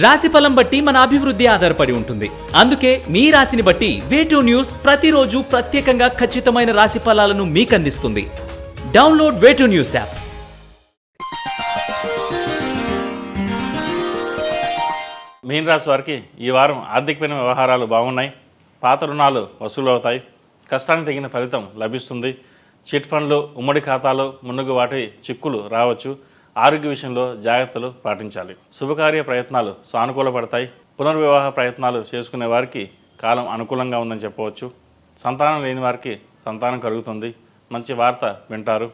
రాశిఫలం బట్టి మన అభివృద్ధి ఆధారపడి ఉంటుంది. అందుకే మీ రాశిని బట్టి వే2 న్యూస్ ప్రతిరోజు ప్రత్యేకంగా ఖచ్చితమైన రాశి ఫలాలను మీకు అందిస్తుంది. Download way two news app. మీన రాశి వారికి ఈ వారం ఆర్థికమైన వ్యవహారాలు బాగున్నాయి. పాత రుణాలు వసూలు అవుతాయి. కష్టానికి తగిన ఫలితం లభిస్తుంది. చిట్ ఫండ్లు, ఉమ్మడి ఖాతాలు, మున్నుగు వాటి చిక్కులు రావచ్చు. ఆరోగ్య విషయంలో జాగ్రత్తలు పాటించాలి. శుభకార్య ప్రయత్నాలు సానుకూలపడతాయి. పునర్వివాహ ప్రయత్నాలు చేసుకునే వారికి కాలం అనుకూలంగా ఉందని చెప్పవచ్చు. సంతానం లేని వారికి సంతానం కలుగుతుంది. మంచి వార్త వింటారు.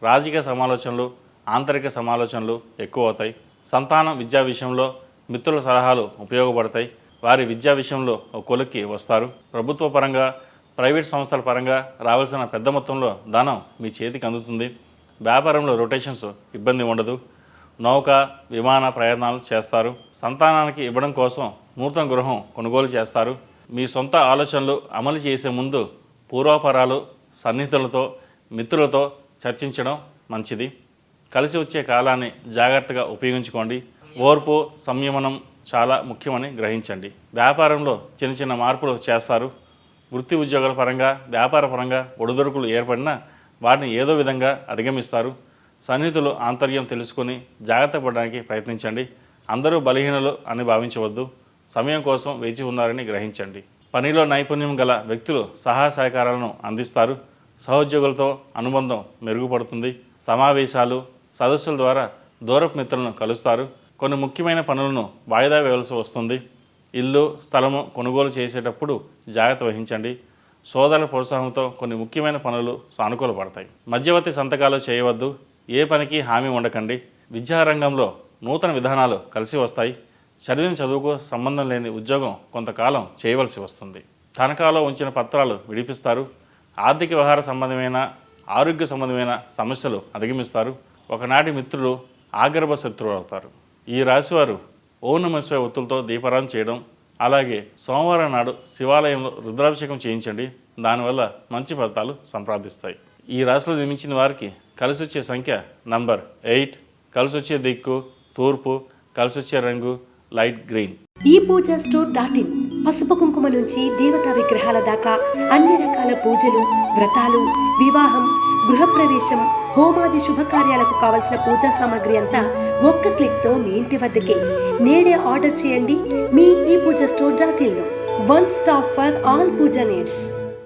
రాజకీయ సమాలోచనలు, ఆంతరిక సమాలోచనలు ఎక్కువ అవుతాయి. సంతానం విద్యా విషయంలో మిత్రుల సలహాలు ఉపయోగపడతాయి. వారి విద్యా విషయంలో ఒక కొలిక్కి వస్తారు. ప్రభుత్వ పరంగా, ప్రైవేట్ సంస్థల పరంగా రావాల్సిన పెద్ద మొత్తంలో ధనం మీ చేతికి అందుతుంది. వ్యాపారంలో రొటేషన్స్ ఇబ్బంది ఉండదు. నౌక, విమాన ప్రయాణాలు చేస్తారు. సంతానానికి ఇవ్వడం కోసం నూతన గృహం కొనుగోలు చేస్తారు. మీ సొంత ఆలోచనలు అమలు చేసే ముందు పూర్వాపరాలు, సన్నిహితులతో, మిత్రులతో చర్చించడం మంచిది. కలిసి వచ్చే కాలాన్ని జాగ్రత్తగా ఉపయోగించుకోండి. ఓర్పు, సంయమనం చాలా ముఖ్యమని గ్రహించండి. వ్యాపారంలో చిన్న చిన్న మార్పులు చేస్తారు. వృత్తి ఉద్యోగాల పరంగా, వ్యాపార పరంగా ఒడిదొడుకులు ఏర్పడినా వాటిని ఏదో విధంగా అధిగమిస్తారు. సన్నిహితులు ఆంతర్యం తెలుసుకుని జాగ్రత్త పడడానికి ప్రయత్నించండి. అందరూ బలహీనలు అని భావించవద్దు. సమయం కోసం వేచి ఉన్నారని గ్రహించండి. పనిలో నైపుణ్యం గల వ్యక్తులు సహాయ సహకారాలను అందిస్తారు. సహోద్యోగులతో అనుబంధం మెరుగుపడుతుంది. సమావేశాలు, సదస్సుల ద్వారా దూరపు మిత్రులను కలుస్తారు. కొన్ని ముఖ్యమైన పనులను వాయిదా వేయవలసి వస్తుంది. ఇల్లు, స్థలము కొనుగోలు చేసేటప్పుడు జాగ్రత్త వహించండి. సోదరుల ప్రోత్సాహంతో కొన్ని ముఖ్యమైన పనులు సానుకూలపడతాయి. మధ్యవర్తి సంతకాలు చేయవద్దు. ఏ పనికి హామీ ఉండకండి. విద్యారంగంలో నూతన విధానాలు కలిసి వస్తాయి. చదివిన చదువుకు సంబంధం లేని ఉద్యోగం కొంతకాలం చేయవలసి వస్తుంది. తనఖాలో ఉంచిన పత్రాలు విడిపిస్తారు. ఆర్థిక వ్యవహార సంబంధమైన, ఆరోగ్య సంబంధమైన సమస్యలు అధిగమిస్తారు. ఒకనాటి మిత్రులు ఆగర్భ శత్రువులు అవుతారు. ఈ రాశివారు ఓం నమః శివాయ ఒత్తులతో దీపారాధన చేయడం, అలాగే సోమవారం నాడు శివాలయంలో రుద్రాభిషేకం చేయించండి. దానివల్ల మంచి ఫలితాలు సంప్రాప్తిస్తాయి. ఈ రాశిలో జన్మించిన వారికి కలిసి వచ్చే సంఖ్య నంబర్ 8, కలిసి వచ్చే దిక్కు తూర్పు, కలిసి వచ్చే రంగు లైట్ గ్రీన్. ఈ పూజా స్టోర్.in పసుపు కుంకుమ నుంచి దేవతా విగ్రహాల దాకా అన్ని రకాల పూజలు, వ్రతాలు, వివాహం, గృహప్రవేశం, హోమాది శుభకార్యాలకు కావలసిన పూజా సామాగ్రి అంతా ఒక్క క్లిక్తో మీ ఇంటి వద్దకే. నేడే ఆర్డర్ చేయండి మీ ఈ పూజా స్టోర్.in లో. One stop for all puja needs.